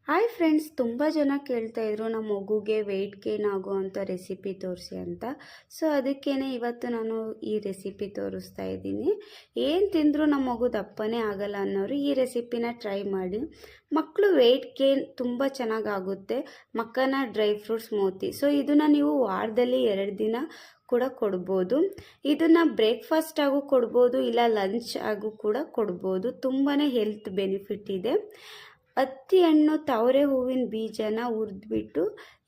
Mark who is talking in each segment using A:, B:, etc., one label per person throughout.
A: Hi friends, ತುಂಬ ಜನ ಕೇಳ್ತಾ ಇದ್ರು ನಮ್ಮ ಮಗುಗೆ ವೆಯ್ಟ್ ಗೇನ್ ಆಗುವಂಥ ರೆಸಿಪಿ ತೋರಿಸಿ ಅಂತ. ಸೊ ಅದಕ್ಕೇ ಇವತ್ತು ನಾನು ಈ ರೆಸಿಪಿ ತೋರಿಸ್ತಾ ಇದ್ದೀನಿ. ಏನು ತಿಂದರೂ ನಮ್ಮ ಮಗು ದಪ್ಪನೇ ಆಗಲ್ಲ ಅನ್ನೋರು ಈ ರೆಸಿಪಿನ ಟ್ರೈ ಮಾಡಿ. ಮಕ್ಕಳು ವೆಯ್ಟ್ ಗೇನ್ ತುಂಬ ಚೆನ್ನಾಗಾಗುತ್ತೆ. ಮಕ್ಕನ ಡ್ರೈ ಫ್ರೂಟ್ಸ್ ಸ್ಮೂತಿ. ಸೊ ಇದನ್ನು ನೀವು ವಾರದಲ್ಲಿ 2 ದಿನ ಕೂಡ ಕೊಡ್ಬೋದು. ಇದನ್ನು ಬ್ರೇಕ್ಫಾಸ್ಟ್ ಆಗು ಕೊಡ್ಬೋದು, ಇಲ್ಲ ಲಂಚ್ ಆಗು ಕೂಡ ಕೊಡ್ಬೋದು. ತುಂಬಾ ಹೆಲ್ತ್ ಬೆನಿಫಿಟ್ ಇದೆ. ಹತ್ತಿ ಹಣ್ಣು ತಾವರೆ ಹೂವಿನ ಬೀಜನ ಹುರಿದ್ಬಿಟ್ಟು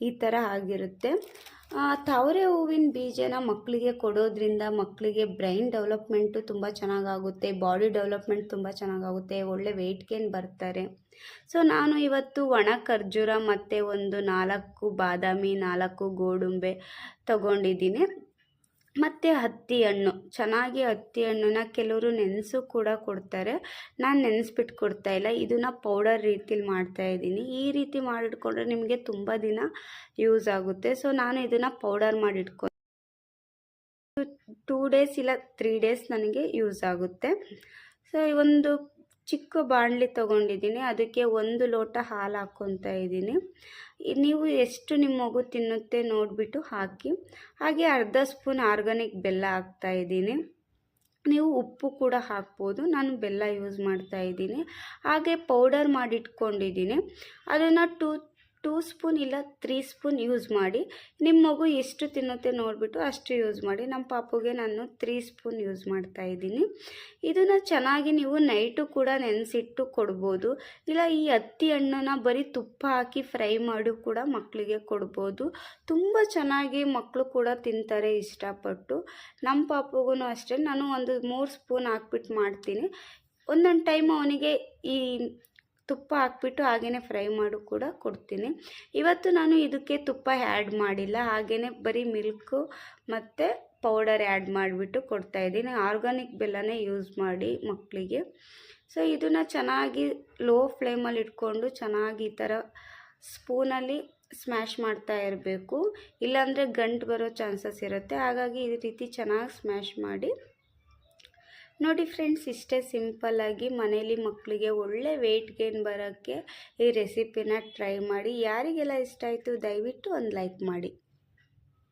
A: ಈ ಥರ ಆಗಿರುತ್ತೆ. ತಾವರೆ ಹೂವಿನ ಬೀಜನ ಮಕ್ಕಳಿಗೆ ಕೊಡೋದ್ರಿಂದ ಮಕ್ಕಳಿಗೆ ಬ್ರೈನ್ ಡೆವಲಪ್ಮೆಂಟು ತುಂಬ ಚೆನ್ನಾಗಾಗುತ್ತೆ, ಬಾಡಿ ಡೆವಲಪ್ಮೆಂಟ್ ತುಂಬ ಚೆನ್ನಾಗಾಗುತ್ತೆ, ಒಳ್ಳೆ ವೆಯ್ಟ್ ಗೇನ್ ಬರ್ತಾರೆ. ಸೊ ನಾನು ಇವತ್ತು ಒಣ ಖರ್ಜೂರ ಮತ್ತು ಒಂದು 4 ಬಾದಾಮಿ, 4 ಗೋಡಂಬಿ ತಗೊಂಡಿದ್ದೀನಿ. ಮತ್ತು ಹತ್ತಿ ಹಣ್ಣು, ಚೆನ್ನಾಗಿ ಹತ್ತಿ ಹಣ್ಣನ್ನ ಕೆಲವರು ನೆನೆಸು ಕೂಡ ಕೊಡ್ತಾರೆ. ನಾನು ನೆನೆಸ್ಬಿಟ್ಟು ಕೊಡ್ತಾಯಿಲ್ಲ, ಇದನ್ನು ಪೌಡರ್ ರೀತಿಲಿ ಮಾಡ್ತಾಯಿದ್ದೀನಿ. ಈ ರೀತಿ ಮಾಡಿಟ್ಕೊಂಡ್ರೆ ನಿಮಗೆ ತುಂಬ ದಿನ ಯೂಸ್ ಆಗುತ್ತೆ. ಸೊ ನಾನು ಇದನ್ನು ಪೌಡರ್ ಮಾಡಿಟ್ಕೊಂಡು 2 ಡೇಸ್ ಇಲ್ಲ 3 ಡೇಸ್ ನನಗೆ ಯೂಸ್ ಆಗುತ್ತೆ. ಸೊ ಒಂದು ಚಿಕ್ಕ ಬಾಣಲಿ ತೊಗೊಂಡಿದ್ದೀನಿ, ಅದಕ್ಕೆ 1 ಲೋಟ ಹಾಲು ಹಾಕ್ಕೊತಾ ಇದ್ದೀನಿ. ನೀವು ಎಷ್ಟು ನಿಮ್ಮ ಮಗು ತಿನ್ನುತ್ತೆ ನೋಡಿಬಿಟ್ಟು ಹಾಕಿ. ಹಾಗೆ ಅರ್ಧ ಸ್ಪೂನ್ ಆರ್ಗಾನಿಕ್ ಬೆಲ್ಲ ಹಾಕ್ತಾಯಿದ್ದೀನಿ. ನೀವು ಉಪ್ಪು ಕೂಡ ಹಾಕ್ಬೋದು, ನಾನು ಬೆಲ್ಲ ಯೂಸ್ ಮಾಡ್ತಾಯಿದ್ದೀನಿ. ಹಾಗೆ ಪೌಡರ್ ಮಾಡಿಟ್ಕೊಂಡಿದ್ದೀನಿ, ಅದನ್ನು 2 ಸ್ಪೂನ್ ಇಲ್ಲ 3 ಸ್ಪೂನ್ ಯೂಸ್ ಮಾಡಿ. ನಿಮ್ಮ ಮಗು ಎಷ್ಟು ತಿನ್ನುತ್ತೆ ನೋಡಿಬಿಟ್ಟು ಅಷ್ಟು ಯೂಸ್ ಮಾಡಿ. ನಮ್ಮ ಪಾಪುಗೆ ನಾನು 3 ಸ್ಪೂನ್ ಯೂಸ್ ಮಾಡ್ತಾಯಿದ್ದೀನಿ. ಇದನ್ನು ಚೆನ್ನಾಗಿ ನೀವು ನೈಟು ಕೂಡ ನೆನೆಸಿಟ್ಟು ಕೊಡ್ಬೋದು, ಇಲ್ಲ ಈ ಹತ್ತಿ ಹಣ್ಣನ್ನು ಬರೀ ತುಪ್ಪ ಹಾಕಿ ಫ್ರೈ ಮಾಡಿ ಕೂಡ ಮಕ್ಕಳಿಗೆ ಕೊಡ್ಬೋದು. ತುಂಬ ಚೆನ್ನಾಗಿ ಮಕ್ಕಳು ಕೂಡ ತಿಂತಾರೆ ಇಷ್ಟಪಟ್ಟು. ನಮ್ಮ ಪಾಪುಗೂ ಅಷ್ಟೇ ನಾನು ಒಂದು 3 ಸ್ಪೂನ್ ಹಾಕ್ಬಿಟ್ಟು ಮಾಡ್ತೀನಿ. ಒಂದೊಂದು ಟೈಮ್ ಅವನಿಗೆ ಈ ತುಪ್ಪ ಹಾಕ್ಬಿಟ್ಟು ಹಾಗೆಯೇ ಫ್ರೈ ಮಾಡಿ ಕೂಡ ಕೊಡ್ತೀನಿ. ಇವತ್ತು ನಾನು ಇದಕ್ಕೆ ತುಪ್ಪ ಆ್ಯಡ್ ಮಾಡಿಲ್ಲ, ಹಾಗೆಯೇ ಬರೀ ಮಿಲ್ಕು ಮತ್ತು ಪೌಡರ್ ಆ್ಯಡ್ ಮಾಡಿಬಿಟ್ಟು ಕೊಡ್ತಾಯಿದ್ದೀನಿ. ಆರ್ಗಾನಿಕ್ ಬೆಲ್ಲನೇ ಯೂಸ್ ಮಾಡಿ ಮಕ್ಕಳಿಗೆ. ಸೊ ಇದನ್ನು ಚೆನ್ನಾಗಿ ಲೋ ಫ್ಲೇಮಲ್ಲಿ ಇಟ್ಕೊಂಡು ಚೆನ್ನಾಗಿ ಈ ಥರ ಸ್ಪೂನಲ್ಲಿ ಸ್ಮ್ಯಾಶ್ ಮಾಡ್ತಾ ಇರಬೇಕು, ಇಲ್ಲಾಂದರೆ ಗಂಟು ಬರೋ ಚಾನ್ಸಸ್ ಇರುತ್ತೆ. ಹಾಗಾಗಿ ಈ ರೀತಿ ಚೆನ್ನಾಗಿ ಸ್ಮ್ಯಾಶ್ ಮಾಡಿ ನೋಡಿ ಫ್ರೆಂಡ್ಸ್. ಇಷ್ಟೇ ಸಿಂಪಲ್ಲಾಗಿ ಮನೇಲಿ ಮಕ್ಕಳಿಗೆ ಒಳ್ಳೆ ವೆಯ್ಟ್ ಗೇನ್ ಬರೋಕ್ಕೆ ಈ ರೆಸಿಪಿನ ಟ್ರೈ ಮಾಡಿ. ಯಾರಿಗೆಲ್ಲ ಇಷ್ಟ ಆಯಿತು ದಯವಿಟ್ಟು ಒಂದು ಲೈಕ್ ಮಾಡಿ.